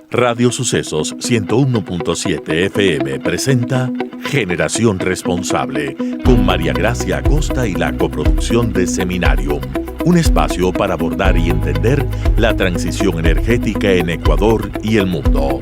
Radio Sucesos 101.7 FM presenta Generación Responsable con María Gracia Acosta y la coproducción de Seminarium, un espacio para abordar y entender la transición energética en Ecuador y el mundo.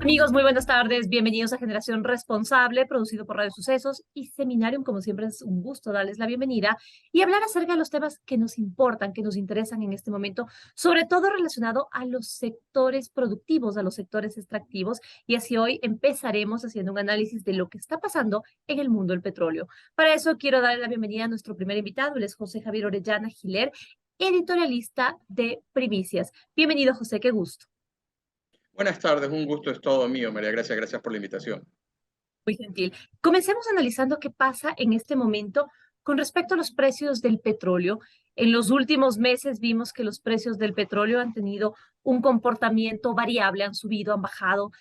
Amigos, muy buenas tardes. Bienvenidos a Generación Responsable, producido por Radio Sucesos y Seminarium. Como siempre, es un gusto darles la bienvenida y hablar acerca de los temas que nos importan, que nos interesan en este momento, sobre todo relacionado a los sectores productivos, a los sectores extractivos. Y así hoy empezaremos haciendo un análisis de lo que está pasando en el mundo del petróleo. Para eso quiero darle la bienvenida a nuestro primer invitado. Él es José Javier Orellana Giler, editorialista de Primicias. Bienvenido, José, qué gusto. Buenas tardes, un gusto es todo mío, María Gracia, gracias por la invitación. Muy gentil. Comencemos analizando qué pasa en este momento con respecto a los precios del petróleo. En los últimos meses vimos que los precios del petróleo han tenido un comportamiento variable, han subido, han bajado.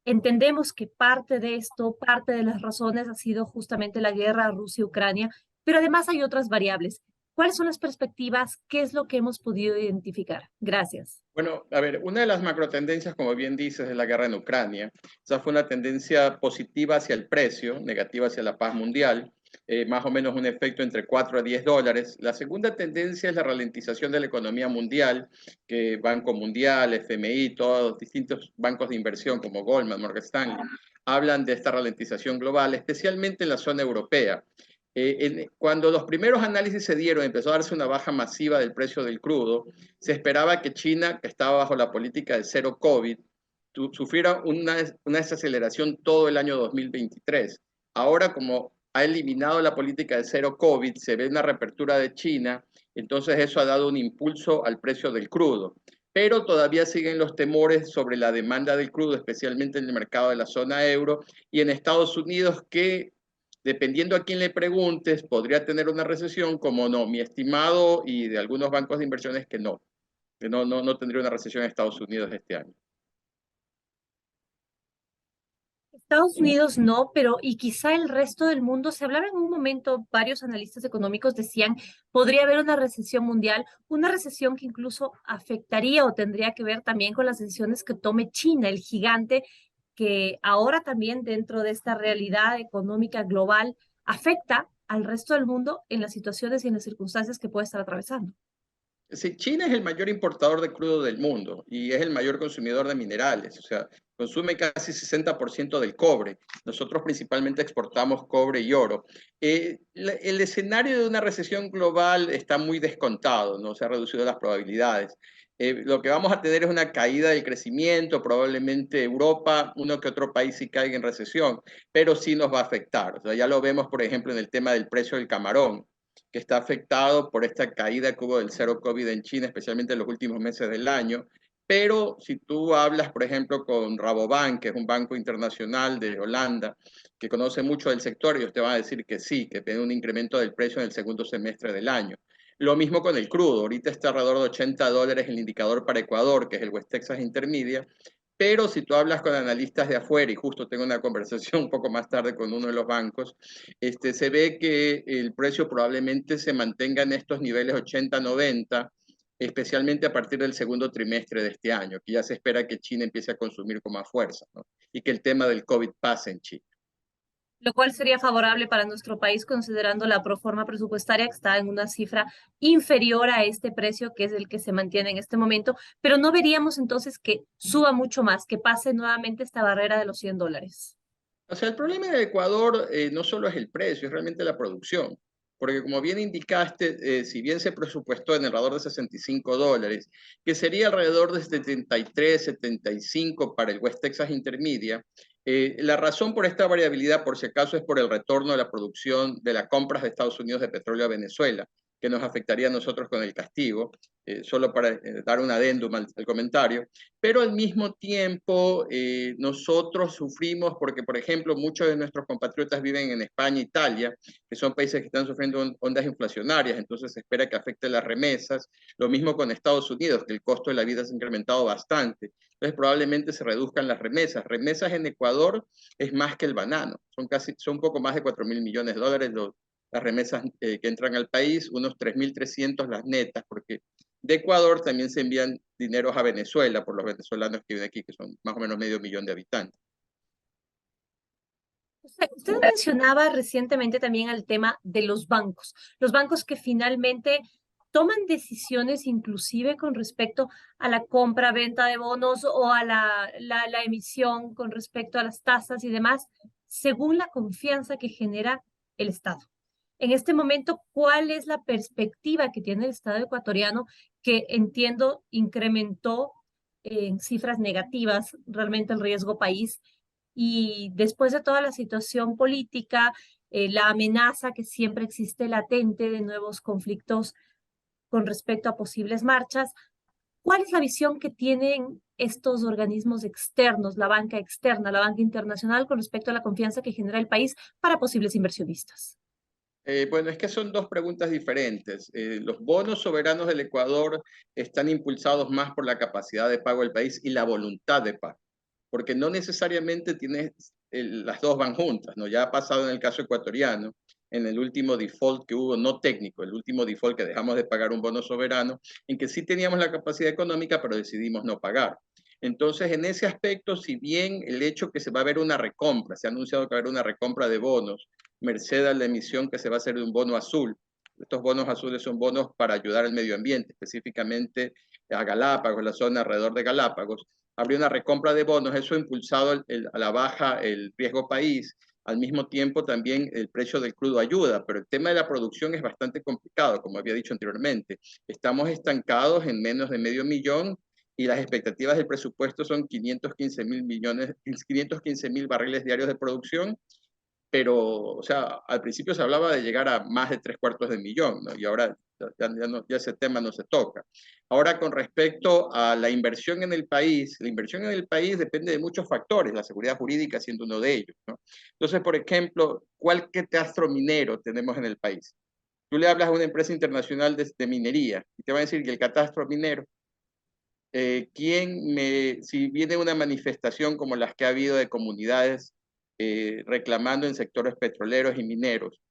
Entendemos que parte de esto, parte de las razones ha sido justamente la guerra Rusia-Ucrania, pero además hay otras variables. ¿Cuáles son las perspectivas? ¿Qué es lo que hemos podido identificar? Gracias. Bueno, a ver, una de las macrotendencias, como bien dices, es la guerra en Ucrania. Esa fue una tendencia positiva hacia el precio, negativa hacia la paz mundial, más o menos un efecto entre 4 a 10 dólares. La segunda tendencia es la ralentización de la economía mundial, que Banco Mundial, FMI, todos los distintos bancos de inversión como Goldman, Morgan Stanley, hablan de esta ralentización global, especialmente en la zona europea. Cuando los primeros análisis se dieron, empezó a darse una baja masiva del precio del crudo, se esperaba que China, que estaba bajo la política de cero COVID, sufriera una desaceleración todo el año 2023. Ahora, como ha eliminado la política de cero COVID, se ve una reapertura de China, entonces eso ha dado un impulso al precio del crudo. Pero todavía siguen los temores sobre la demanda del crudo, especialmente en el mercado de la zona euro y en Estados Unidos, que dependiendo a quién le preguntes, podría tener una recesión, como no. Mi estimado y de algunos bancos de inversiones que no tendría una recesión en Estados Unidos este año. Estados Unidos no, pero y quizá el resto del mundo. Se hablaba en un momento, varios analistas económicos decían, podría haber una recesión mundial, una recesión que incluso afectaría o tendría que ver también con las decisiones que tome China, el gigante, que ahora también dentro de esta realidad económica global afecta al resto del mundo en las situaciones y en las circunstancias que puede estar atravesando. Sí, China es el mayor importador de crudo del mundo y es el mayor consumidor de minerales, o sea, consume casi 60% del cobre. Nosotros principalmente exportamos cobre y oro. El escenario de una recesión global está muy descontado, no se han reducido las probabilidades. Lo que vamos a tener es una caída del crecimiento, probablemente Europa, uno que otro país sí caiga en recesión, pero sí nos va a afectar. O sea, ya lo vemos, por ejemplo, en el tema del precio del camarón, que está afectado por esta caída que hubo del cero COVID en China, especialmente en los últimos meses del año. Pero si tú hablas, por ejemplo, con Rabobank, que es un banco internacional de Holanda, que conoce mucho del sector, ellos te van a decir que sí, que tiene un incremento del precio en el segundo semestre del año. Lo mismo con el crudo, ahorita está alrededor de 80 dólares el indicador para Ecuador, que es el West Texas Intermedia, pero si tú hablas con analistas de afuera, y justo tengo una conversación un poco más tarde con uno de los bancos, se ve que el precio probablemente se mantenga en estos niveles 80-90, especialmente a partir del segundo trimestre de este año, que ya se espera que China empiece a consumir con más fuerza, ¿no? Y que el tema del COVID pase en China. Lo cual sería favorable para nuestro país considerando la proforma presupuestaria que está en una cifra inferior a este precio que es el que se mantiene en este momento, pero no veríamos entonces que suba mucho más, que pase nuevamente esta barrera de los 100 dólares. O sea, el problema en Ecuador no solo es el precio, es realmente la producción. Porque como bien indicaste, si bien se presupuestó en alrededor de 65 dólares, que sería alrededor de 73, 75 para el West Texas Intermedia, la razón por esta variabilidad, por si acaso, es por el retorno de la producción de las compras de Estados Unidos de petróleo a Venezuela, que nos afectaría a nosotros con el castigo, solo para dar un adendum al comentario. Pero al mismo tiempo nosotros sufrimos porque, por ejemplo, muchos de nuestros compatriotas viven en España e Italia, que son países que están sufriendo ondas inflacionarias, entonces se espera que afecte las remesas. Lo mismo con Estados Unidos, que el costo de la vida se ha incrementado bastante. Entonces probablemente se reduzcan las remesas. Remesas en Ecuador es más que el banano, son un poco más de 4.000 millones de dólares las remesas que entran al país, unos 3.300 las netas, porque de Ecuador también se envían dineros a Venezuela por los venezolanos que viven aquí, que son más o menos 500.000 de habitantes. Usted mencionaba recientemente también el tema de los bancos que finalmente toman decisiones inclusive con respecto a la compra-venta de bonos o a la emisión con respecto a las tasas y demás, según la confianza que genera el Estado. En este momento, ¿cuál es la perspectiva que tiene el Estado ecuatoriano que entiendo incrementó en cifras negativas realmente el riesgo país? Y después de toda la situación política, la amenaza que siempre existe latente de nuevos conflictos con respecto a posibles marchas, ¿cuál es la visión que tienen estos organismos externos, la banca externa, la banca internacional, con respecto a la confianza que genera el país para posibles inversionistas? Bueno, es que son dos preguntas diferentes. Los bonos soberanos del Ecuador están impulsados más por la capacidad de pago del país y la voluntad de pago, porque no necesariamente las dos van juntas, ¿no? Ya ha pasado en el caso ecuatoriano, en el último default que hubo, no técnico, el último default que dejamos de pagar un bono soberano, en que sí teníamos la capacidad económica, pero decidimos no pagar. Entonces, en ese aspecto, si bien el hecho que se va a ver una recompra, se ha anunciado que va a haber una recompra de bonos, merced a la emisión que se va a hacer de un bono azul. Estos bonos azules son bonos para ayudar al medio ambiente, específicamente a Galápagos, la zona alrededor de Galápagos. Habría una recompra de bonos, eso ha impulsado a la baja el riesgo país. Al mismo tiempo también el precio del crudo ayuda, pero el tema de la producción es bastante complicado, como había dicho anteriormente. Estamos estancados en menos de 500.000 y las expectativas del presupuesto son 515.000 barriles diarios de producción, pero, o sea, al principio se hablaba de llegar a más de 3/4 de millón, ¿no? Y ahora ya ese tema no se toca. Ahora, con respecto a la inversión en el país, la inversión en el país depende de muchos factores, la seguridad jurídica siendo uno de ellos, ¿no? Entonces, por ejemplo, ¿cuál catastro minero tenemos en el país? Tú le hablas a una empresa internacional de minería y te va a decir que el catastro minero, si viene una manifestación como las que ha habido de comunidades reclamando en sectores petroleros y mineros.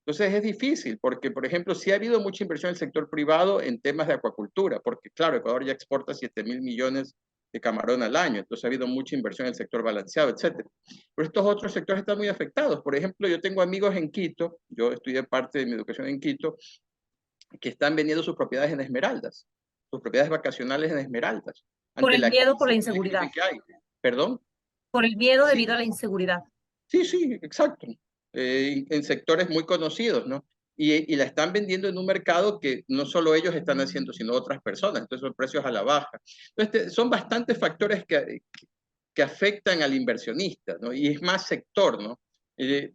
Entonces es difícil porque, por ejemplo, sí ha habido mucha inversión en el sector privado en temas de acuacultura, porque claro, Ecuador ya exporta 7.000 millones de camarón al año, entonces ha habido mucha inversión en el sector balanceado, etcétera. Pero estos otros sectores están muy afectados. Por ejemplo, yo tengo amigos en Quito, yo estudié parte de mi educación en Quito, que están vendiendo sus propiedades en esmeraldas, sus propiedades vacacionales en esmeraldas, Por ante el la miedo, por la crisis y el inseguridad. crimen que hay. ¿Perdón? Por el miedo Sí, debido a la inseguridad. sí, sí, exacto. En sectores muy conocidos, ¿no? Y la están vendiendo en un mercado que no solo ellos están haciendo, sino otras personas. Entonces son precios a la baja. Entonces son bastantes factores que afectan al inversionista, ¿no? Y es más sector, ¿no?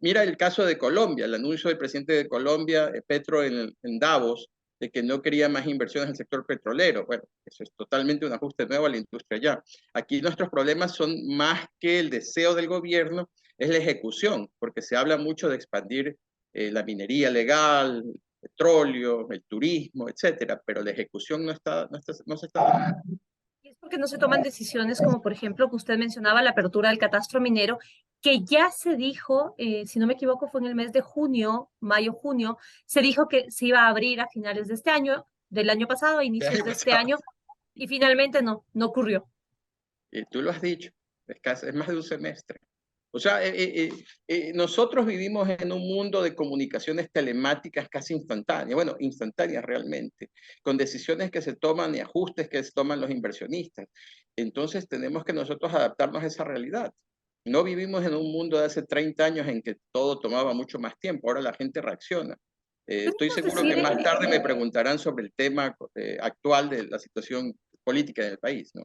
Mira el caso de Colombia, el anuncio del presidente de Colombia, Petro, en Davos, de que no quería más inversiones en el sector petrolero. Bueno, eso es totalmente un ajuste nuevo a la industria ya. Aquí nuestros problemas son más que el deseo del gobierno, es la ejecución, porque se habla mucho de expandir la minería legal, el petróleo, el turismo, etcétera, pero la ejecución no se está dando. Y es porque no se toman decisiones como, por ejemplo, que usted mencionaba, la apertura del catastro minero, que ya se dijo, si no me equivoco, fue en el mes de junio, mayo, junio, se dijo que se iba a abrir a finales de este año, del año pasado, a El inicios año de este pasado. año, y finalmente no ocurrió. Y tú lo has dicho, es más de un semestre. O sea, nosotros vivimos en un mundo de comunicaciones telemáticas casi instantáneas, bueno, instantáneas realmente, con decisiones que se toman y ajustes que se toman los inversionistas. Entonces tenemos que nosotros adaptarnos a esa realidad. No vivimos en un mundo de hace 30 años en que todo tomaba mucho más tiempo, ahora la gente reacciona. Estoy Podríamos seguro que decir, más tarde me preguntarán sobre el tema actual de la situación política del país, ¿no?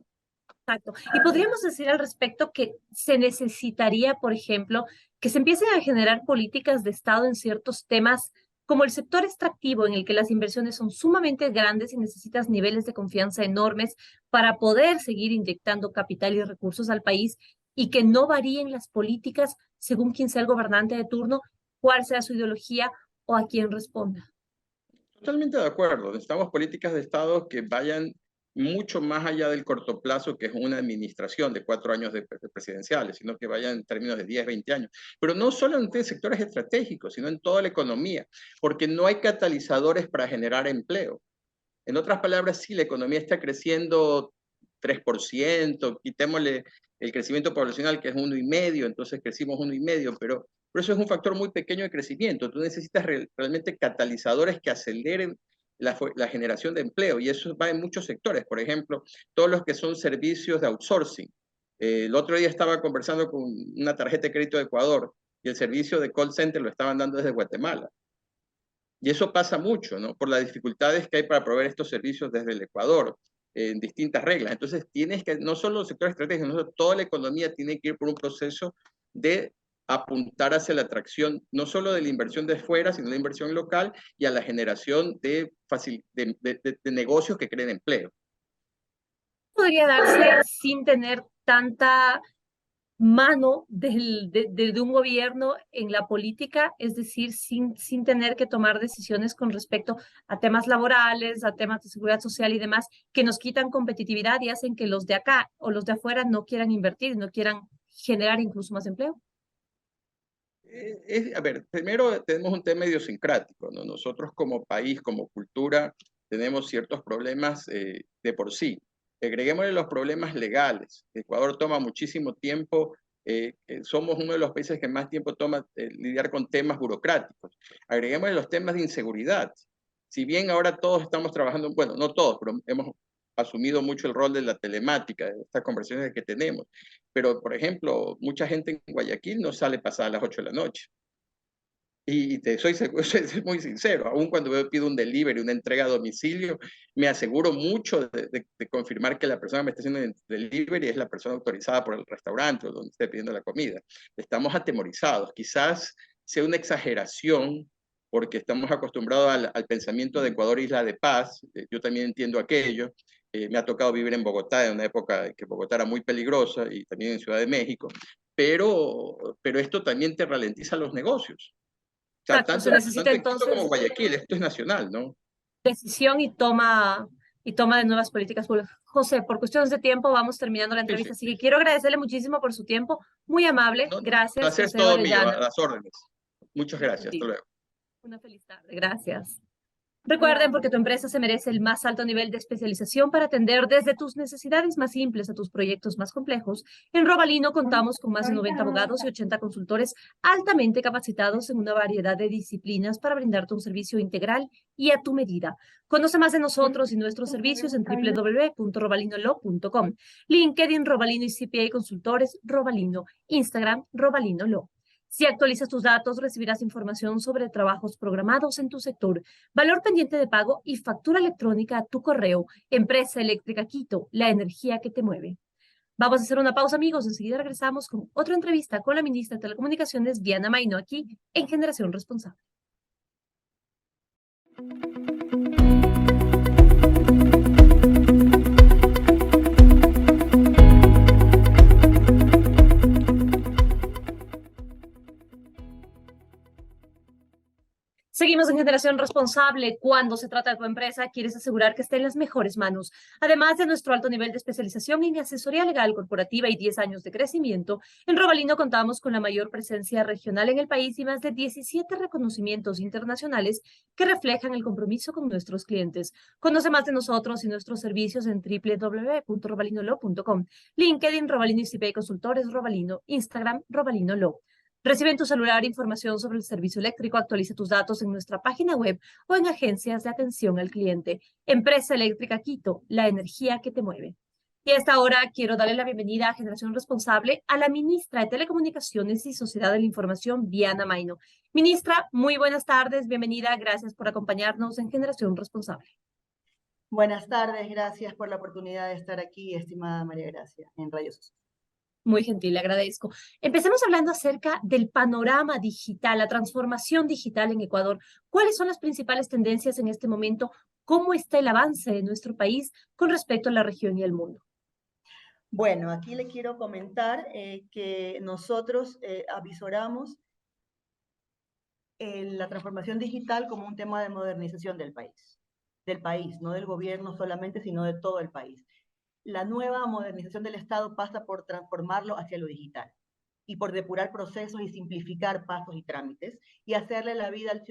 exacto. Y podríamos decir al respecto que se necesitaría, por ejemplo, que se empiecen a generar políticas de Estado en ciertos temas como el sector extractivo, en el que las inversiones son sumamente grandes y necesitas niveles de confianza enormes para poder seguir inyectando capital y recursos al país y que no varíen las políticas según quién sea el gobernante de turno, cuál sea su ideología o a quién responda. Totalmente de acuerdo. Necesitamos políticas de Estado que vayan mucho más allá del corto plazo, que es una administración de 4 años de presidenciales, sino que vayan en términos de 10, 20 años. Pero no solo en sectores estratégicos, sino en toda la economía, porque no hay catalizadores para generar empleo. En otras palabras, sí, la economía está creciendo 3%, quitémosle el crecimiento poblacional que es 1,5, entonces crecimos 1,5, pero eso es un factor muy pequeño de crecimiento. Tú necesitas realmente catalizadores que aceleren la generación de empleo, y eso va en muchos sectores. Por ejemplo, todos los que son servicios de outsourcing. El otro día estaba conversando con una tarjeta de crédito de Ecuador y el servicio de call center lo estaban dando desde Guatemala. Y eso pasa mucho, ¿no? Por las dificultades que hay para proveer estos servicios desde el Ecuador, en distintas reglas. Entonces, tienes que, no solo los sectores estratégicos, no, toda la economía tiene que ir por un proceso de apuntar hacia la atracción, no solo de la inversión de fuera, sino de la inversión local y a la generación de negocios que creen empleo. Podría darse sin tener tanta mano de un gobierno en la política, es decir, sin tener que tomar decisiones con respecto a temas laborales, a temas de seguridad social y demás, que nos quitan competitividad y hacen que los de acá o los de afuera no quieran invertir, no quieran generar incluso más empleo. A ver, primero tenemos un tema idiosincrático, ¿no? Nosotros como país, como cultura, tenemos ciertos problemas de por sí. Agreguémosle los problemas legales. Ecuador toma muchísimo tiempo, somos uno de los países que más tiempo toma lidiar con temas burocráticos. Agreguémosle los temas de inseguridad. Si bien ahora todos estamos trabajando, bueno, no todos, pero hemos asumido mucho el rol de la telemática, de estas conversaciones que tenemos. Pero, por ejemplo, mucha gente en Guayaquil no sale pasadas las 8 de la noche. Y soy muy sincero, aún cuando yo pido un delivery, una entrega a domicilio, me aseguro mucho de confirmar que la persona que me está haciendo el delivery es la persona autorizada por el restaurante o donde esté pidiendo la comida. Estamos atemorizados. Quizás sea una exageración porque estamos acostumbrados al pensamiento de Ecuador, isla de paz. Yo también entiendo aquello. Me ha tocado vivir en Bogotá en una época que Bogotá era muy peligrosa, y también en Ciudad de México, pero esto también te ralentiza los negocios. O sea, Exacto, se necesita tanto en Quito como entonces Guayaquil, esto es nacional, ¿no? decisión y toma de nuevas políticas públicas. José, por cuestiones de tiempo vamos terminando la Sí, sí. entrevista, así que quiero agradecerle muchísimo por su tiempo, muy amable. No, Gracias, placer José todo mío, a Orellana. las órdenes. Muchas Dios gracias, hasta bendiga. luego. Una feliz tarde. Gracias. Recuerden, porque tu empresa se merece el más alto nivel de especialización para atender desde tus necesidades más simples a tus proyectos más complejos. En Robalino contamos con más de 90 abogados y 80 consultores altamente capacitados en una variedad de disciplinas para brindarte un servicio integral y a tu medida. Conoce más de nosotros y nuestros servicios en www.robalinolo.com. LinkedIn, Robalino y CPA Consultores, Robalino. Instagram, Robalino Lo. Si actualizas tus datos, recibirás información sobre trabajos programados en tu sector, valor pendiente de pago y factura electrónica a tu correo. Empresa Eléctrica Quito, la energía que te mueve. Vamos a hacer una pausa, amigos. Enseguida regresamos con otra entrevista con la ministra de Telecomunicaciones, Diana Maino, aquí en Generación Responsable. Seguimos en Generación Responsable. Cuando se trata de tu empresa, quieres asegurar que esté en las mejores manos. Además de nuestro alto nivel de especialización en asesoría legal corporativa y 10 años de crecimiento, en Robalino contamos con la mayor presencia regional en el país y más de 17 reconocimientos internacionales que reflejan el compromiso con nuestros clientes. Conoce más de nosotros y nuestros servicios en www.robalinolo.com. LinkedIn, Robalino ICP Consultores, Robalino. Instagram, Robalino Lo. Recibe en tu celular información sobre el servicio eléctrico, actualiza tus datos en nuestra página web o en agencias de atención al cliente. Empresa Eléctrica Quito, la energía que te mueve. Y a esta hora quiero darle la bienvenida a Generación Responsable a la ministra de Telecomunicaciones y Sociedad de la Información, Diana Maino. Ministra, muy buenas tardes, bienvenida, gracias por acompañarnos en Generación Responsable. Buenas tardes, gracias por la oportunidad de estar aquí, estimada María Gracia, en Radio Social. Muy gentil, le agradezco. Empecemos hablando acerca del panorama digital, la transformación digital en Ecuador. ¿Cuáles son las principales tendencias en este momento? ¿Cómo está el avance de nuestro país con respecto a la región y el mundo? Bueno, aquí le quiero comentar que nosotros avisoramos la transformación digital como un tema de modernización del país, no del gobierno solamente, sino de todo el país. La nueva modernización del Estado pasa por transformarlo hacia lo digital. y por depurar procesos y simplificar pasos y trámites y hacerle la vida al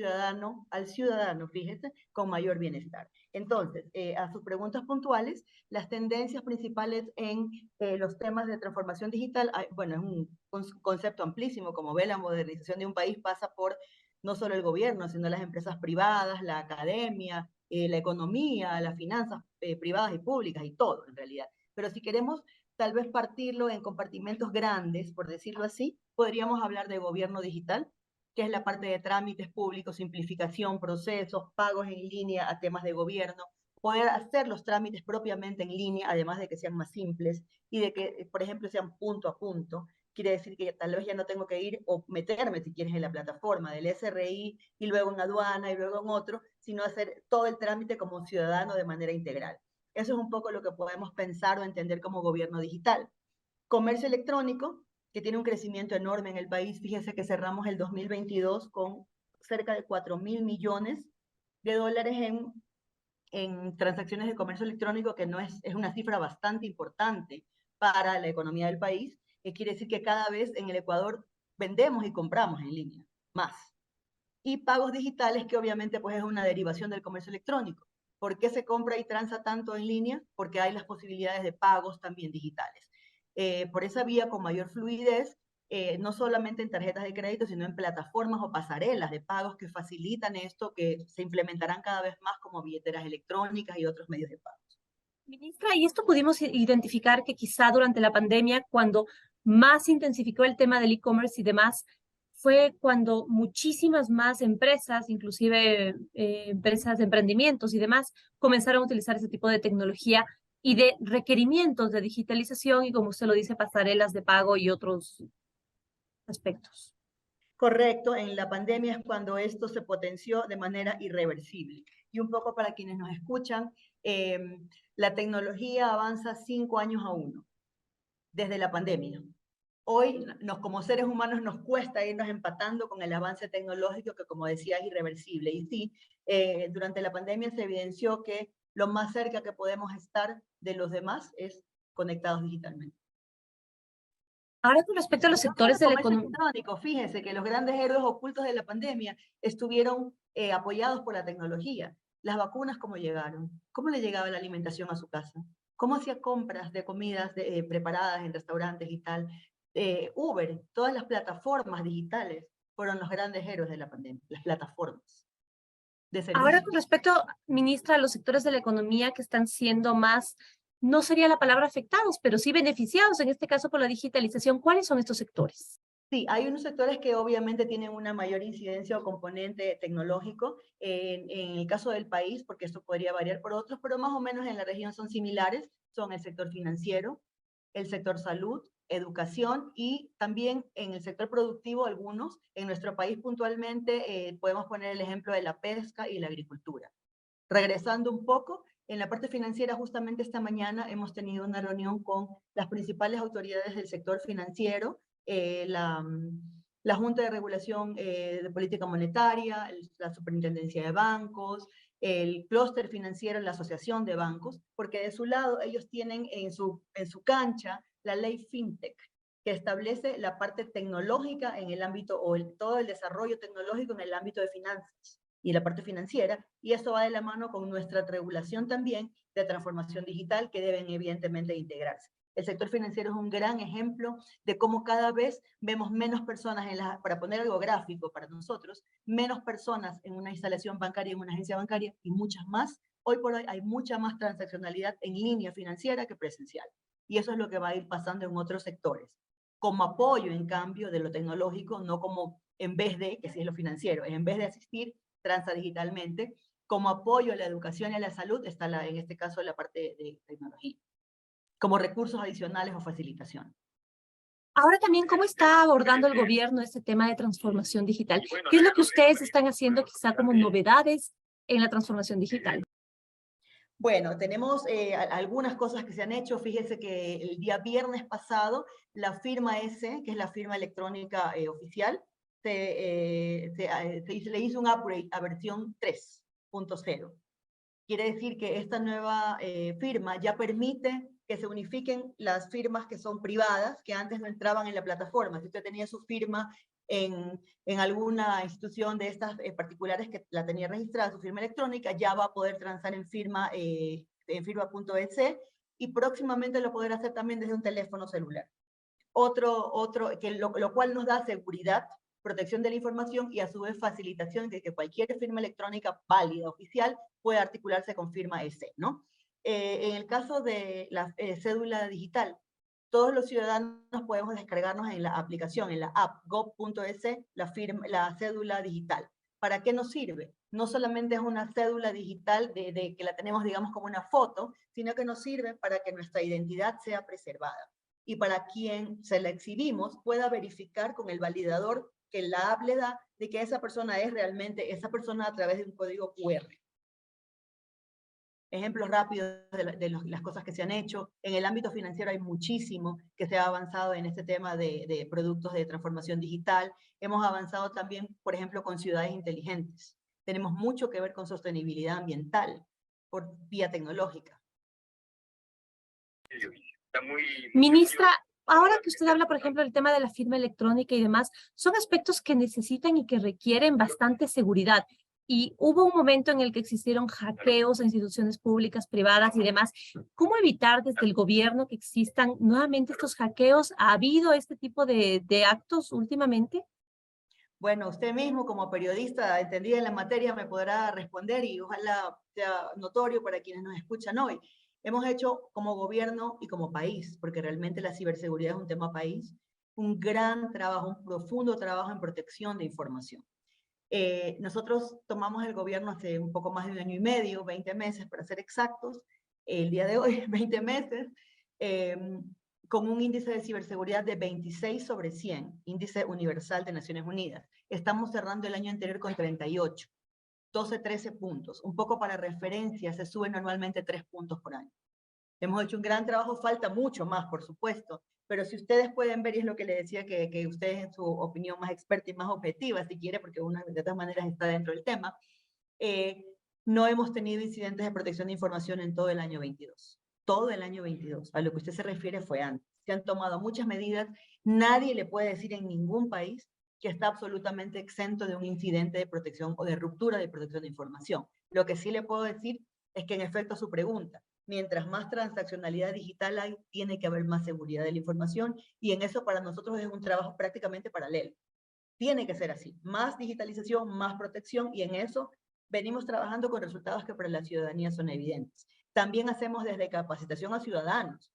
ciudadano, fíjese, con mayor bienestar. Entonces, a sus preguntas puntuales, las tendencias principales en los temas de transformación digital, bueno, es un concepto amplísimo, como ve, la modernización de un país pasa por no solo el gobierno, sino las empresas privadas, la academia, la economía, las finanzas privadas y públicas y todo, en realidad. Pero si queremos tal vez partirlo en compartimentos grandes, por decirlo así, podríamos hablar de gobierno digital, que es la parte de trámites públicos, simplificación, procesos, pagos en línea a temas de gobierno, poder hacer los trámites propiamente en línea, además de que sean más simples y de que, por ejemplo, sean punto a punto. Quiere decir que tal vez ya no tengo que ir o meterme, si quieres, en la plataforma del SRI y luego en aduana y luego en otro, sino hacer todo el trámite como un ciudadano de manera integral. Eso es un poco lo que podemos pensar o entender como gobierno digital. Comercio electrónico, que tiene un crecimiento enorme en el país. Fíjense que cerramos el 2022 con cerca de 4.000 millones de dólares en transacciones de comercio electrónico, que no es una cifra bastante importante para la economía del país. Quiere decir que cada vez en el Ecuador vendemos y compramos en línea, más. Y pagos digitales, que obviamente pues es una derivación del comercio electrónico. ¿Por qué se compra y transa tanto en línea? Porque hay las posibilidades de pagos también digitales. Por esa vía, con mayor fluidez, no solamente en tarjetas de crédito, sino en plataformas o pasarelas de pagos que facilitan esto, que se implementarán cada vez más como billeteras electrónicas y otros medios de pago. Ministra, y esto pudimos identificar que quizá durante la pandemia, cuando más se intensificó el tema del e-commerce y demás, fue cuando muchísimas más empresas, inclusive empresas de emprendimientos y demás, comenzaron a utilizar ese tipo de tecnología y de requerimientos de digitalización y, como usted lo dice, pasarelas de pago y otros aspectos. Correcto, en la pandemia es cuando esto se potenció de manera irreversible. Y un poco para quienes nos escuchan, la tecnología avanza 5 años a 1 desde la pandemia. Hoy, como seres humanos, nos cuesta irnos empatando con el avance tecnológico que, como decía, es irreversible. Y sí, durante la pandemia se evidenció que lo más cerca que podemos estar de los demás es conectados digitalmente. Ahora, con respecto a los sectores de la economía. Fíjense que los grandes héroes ocultos de la pandemia estuvieron apoyados por la tecnología. Las vacunas, ¿cómo llegaron? ¿Cómo le llegaba la alimentación a su casa? ¿Cómo hacía compras de comidas preparadas en restaurantes y tal? Uber, todas las plataformas digitales fueron los grandes héroes de la pandemia, las plataformas de servicio. Ahora, con respecto, ministra, a los sectores de la economía que están siendo más, no sería la palabra afectados, pero sí beneficiados, en este caso por la digitalización, ¿cuáles son estos sectores? Sí, hay unos sectores que obviamente tienen una mayor incidencia o componente tecnológico en el caso del país, porque esto podría variar por otros, pero más o menos en la región son similares, son el sector financiero, el sector salud, educación y también en el sector productivo algunos. En nuestro país puntualmente podemos poner el ejemplo de la pesca y la agricultura. Regresando un poco, en la parte financiera, justamente esta mañana hemos tenido una reunión con las principales autoridades del sector financiero, la Junta de Regulación de Política Monetaria, la Superintendencia de Bancos, el clúster financiero, la Asociación de Bancos, porque de su lado ellos tienen en su cancha la ley FinTech, que establece la parte tecnológica en el ámbito, o todo el desarrollo tecnológico en el ámbito de finanzas y la parte financiera, y eso va de la mano con nuestra regulación también de transformación digital, que deben evidentemente integrarse. El sector financiero es un gran ejemplo de cómo cada vez vemos menos personas, para poner algo gráfico para nosotros, menos personas en una instalación bancaria, en una agencia bancaria, y muchas más. Hoy por hoy hay mucha más transaccionalidad en línea financiera que presencial. Y eso es lo que va a ir pasando en otros sectores. Como apoyo, en cambio, de lo tecnológico, no como en vez de, que sí es lo financiero, en vez de asistir, transa digitalmente. Como apoyo a la educación y a la salud está en este caso la parte de tecnología, como recursos adicionales o facilitación. Ahora también, ¿cómo está abordando el gobierno este tema de transformación digital? ¿Qué es lo que ustedes están haciendo quizá como novedades en la transformación digital? Bueno, tenemos algunas cosas que se han hecho. Fíjese que el día viernes pasado, la firma S, que es la firma electrónica oficial, le hizo un upgrade a versión 3.0. Quiere decir que esta nueva firma ya permite que se unifiquen las firmas que son privadas, que antes no entraban en la plataforma. Si usted tenía su firma en alguna institución de estas particulares que la tenía registrada, su firma electrónica, ya va a poder transar en firma.es y próximamente lo podrá hacer también desde un teléfono celular. Lo cual nos da seguridad, protección de la información y a su vez facilitación de que cualquier firma electrónica válida, oficial, pueda articularse con firma EC, ¿no? En el caso de la cédula digital, todos los ciudadanos podemos descargarnos en la aplicación, en la app gov.es, la cédula digital. ¿Para qué nos sirve? No solamente es una cédula digital de que la tenemos, digamos, como una foto, sino que nos sirve para que nuestra identidad sea preservada y para quien se la exhibimos pueda verificar con el validador que la app le da de que esa persona es realmente esa persona a través de un código QR. Ejemplos rápidos de las cosas que se han hecho. En el ámbito financiero hay muchísimo que se ha avanzado en este tema de productos de transformación digital. Hemos avanzado también, por ejemplo, con ciudades inteligentes. Tenemos mucho que ver con sostenibilidad ambiental por vía tecnológica. Ministra, ahora que usted habla, por ejemplo, del tema de la firma electrónica y demás, son aspectos que necesitan y que requieren bastante seguridad. Y hubo un momento en el que existieron hackeos a instituciones públicas, privadas y demás. ¿Cómo evitar desde el gobierno que existan nuevamente estos hackeos? ¿Ha habido este tipo de actos últimamente? Bueno, usted mismo como periodista entendida en la materia me podrá responder y ojalá sea notorio para quienes nos escuchan hoy. Hemos hecho como gobierno y como país, porque realmente la ciberseguridad es un tema país, un gran trabajo, un profundo trabajo en protección de información. Nosotros tomamos el gobierno hace un poco más de 1 año y medio, 20 meses para ser exactos, el día de hoy, 20 meses, con un índice de ciberseguridad de 26 sobre 100, índice universal de Naciones Unidas. Estamos cerrando el año anterior con 38, 12, 13 puntos. Un poco para referencia, se suben anualmente 3 puntos por año. Hemos hecho un gran trabajo, falta mucho más, por supuesto, pero si ustedes pueden ver, y es lo que le decía, que ustedes en su opinión más experta y más objetiva, si quiere, porque una de todas maneras está dentro del tema, no hemos tenido incidentes de protección de información en todo el año 22. Todo el año 22. A lo que usted se refiere fue antes. Se han tomado muchas medidas. Nadie le puede decir en ningún país que está absolutamente exento de un incidente de protección o de ruptura de protección de información. Lo que sí le puedo decir es que en efecto su pregunta, mientras más transaccionalidad digital hay, tiene que haber más seguridad de la información y en eso para nosotros es un trabajo prácticamente paralelo. Tiene que ser así, más digitalización, más protección y en eso venimos trabajando con resultados que para la ciudadanía son evidentes. También hacemos desde capacitación a ciudadanos,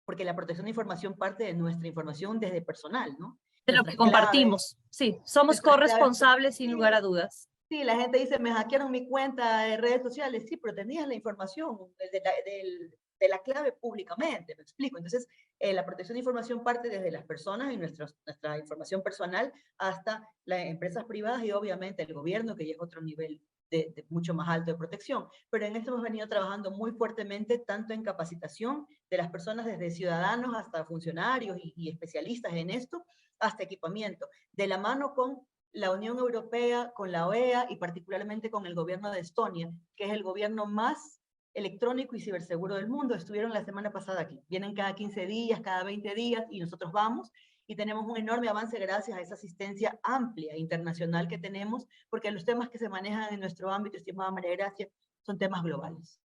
porque la protección de información parte de nuestra información desde personal, ¿no? De lo que compartimos, sí, somos corresponsables sin lugar a dudas. Sí, la gente dice, me hackearon mi cuenta de redes sociales, sí, pero tenías la información de la clave públicamente, me explico. Entonces, la protección de información parte desde las personas y nuestra información personal hasta las empresas privadas y obviamente el gobierno, que ya es otro nivel de mucho más alto de protección. Pero en esto hemos venido trabajando muy fuertemente, tanto en capacitación de las personas, desde ciudadanos hasta funcionarios y especialistas en esto, hasta equipamiento, de la mano con la Unión Europea, con la OEA y particularmente con el gobierno de Estonia, que es el gobierno más electrónico y ciberseguro del mundo. Estuvieron la semana pasada aquí. Vienen cada 15 días, cada 20 días y nosotros vamos y tenemos un enorme avance gracias a esa asistencia amplia internacional que tenemos, porque los temas que se manejan en nuestro ámbito, estimada María Gracia, son temas globales.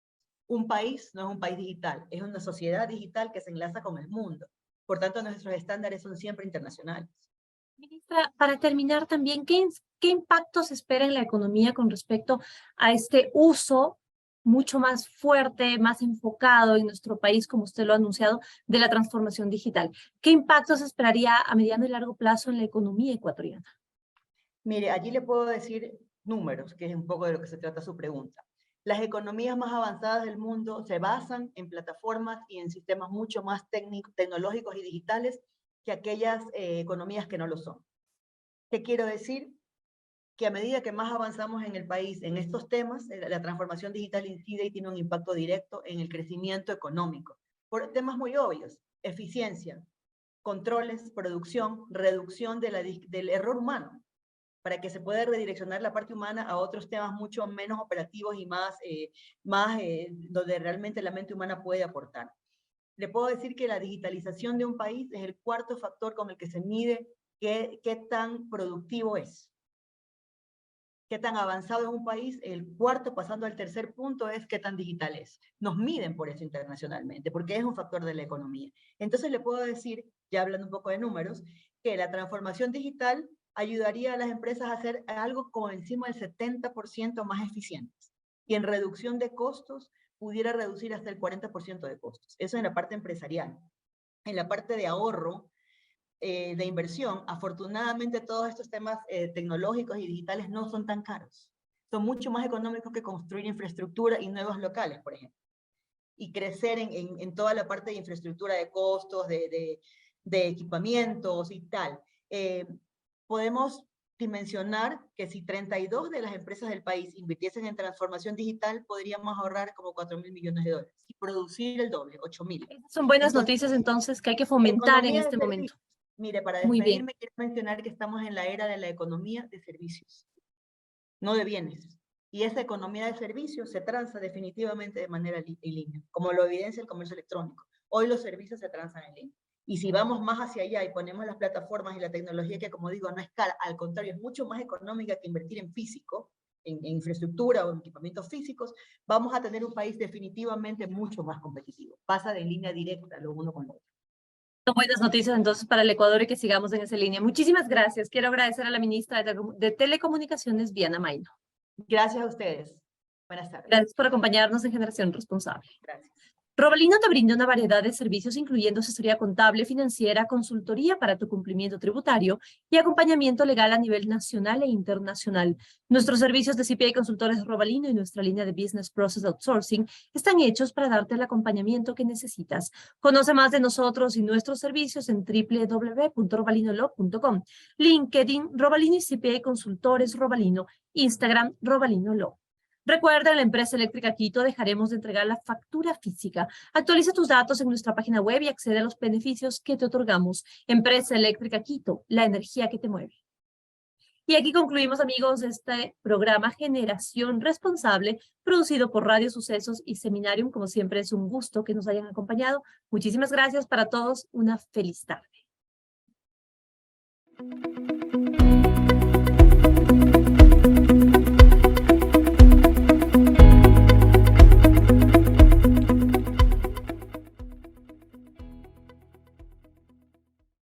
Un país no es un país digital, es una sociedad digital que se enlaza con el mundo. Por tanto, nuestros estándares son siempre internacionales. Ministra, para terminar también, ¿qué impacto se espera en la economía con respecto a este uso mucho más fuerte, más enfocado en nuestro país, como usted lo ha anunciado, de la transformación digital? ¿Qué impacto se esperaría a mediano y largo plazo en la economía ecuatoriana? Mire, allí le puedo decir números, que es un poco de lo que se trata su pregunta. Las economías más avanzadas del mundo se basan en plataformas y en sistemas mucho más tecnológicos y digitales que aquellas economías que no lo son. ¿Qué quiero decir? Que a medida que más avanzamos en el país en estos temas, la transformación digital incide y tiene un impacto directo en el crecimiento económico, por temas muy obvios: eficiencia, controles, producción, reducción del error humano, para que se pueda redireccionar la parte humana a otros temas mucho menos operativos y más donde realmente la mente humana puede aportar. le puedo decir que la digitalización de un país es el cuarto factor con el que se mide qué tan productivo es. Qué tan avanzado es un país, el cuarto, pasando al tercer punto, es qué tan digital es. Nos miden por eso internacionalmente, porque es un factor de la economía. Entonces le puedo decir, ya hablando un poco de números, que la transformación digital ayudaría a las empresas a hacer algo como encima del 70% más eficientes. Y en reducción de costos, pudiera reducir hasta el 40% de costos. Eso en la parte empresarial. En la parte de ahorro, de inversión, afortunadamente todos estos temas tecnológicos y digitales no son tan caros. Son mucho más económicos que construir infraestructura y nuevos locales, por ejemplo. Y crecer en toda la parte de infraestructura de costos, de equipamientos y tal. Podemos dimensionar que si 32 de las empresas del país invirtiesen en transformación digital, podríamos ahorrar como 4.000 millones de dólares y producir el doble, 8.000. Son buenas noticias entonces que hay que fomentar en este momento. Mire, para Muy despedirme, bien. quiero mencionar que estamos en la era de la economía de servicios, no de bienes. Y esa economía de servicios se transa definitivamente de manera en línea, como lo evidencia el comercio electrónico. Hoy los servicios se transan en línea. Y si vamos más hacia allá y ponemos las plataformas y la tecnología que, como digo, no es cara, al contrario, es mucho más económica que invertir en físico, en infraestructura o en equipamientos físicos, vamos a tener un país definitivamente mucho más competitivo. Pasa de línea directa lo uno con lo otro. Son buenas noticias entonces para el Ecuador y que sigamos en esa línea. Muchísimas gracias. Quiero agradecer a la ministra de Telecomunicaciones, Diana Maino. Gracias a ustedes. Buenas tardes. Gracias por acompañarnos en Generación Responsable. Gracias. Robalino te brinda una variedad de servicios incluyendo asesoría contable, financiera, consultoría para tu cumplimiento tributario y acompañamiento legal a nivel nacional e internacional. Nuestros servicios de CPA y consultores Robalino y nuestra línea de Business Process Outsourcing están hechos para darte el acompañamiento que necesitas. Conoce más de nosotros y nuestros servicios en www.robalinolaw.com. LinkedIn, Robalino y CPA Consultores Robalino. Instagram, Robalino Law. Recuerda, en la empresa eléctrica Quito dejaremos de entregar la factura física. Actualiza tus datos en nuestra página web y accede a los beneficios que te otorgamos. Empresa eléctrica Quito, la energía que te mueve. Y aquí concluimos, amigos, este programa Generación Responsable, producido por Radio Sucesos y Seminarium. Como siempre, es un gusto que nos hayan acompañado. Muchísimas gracias para todos. Una feliz tarde.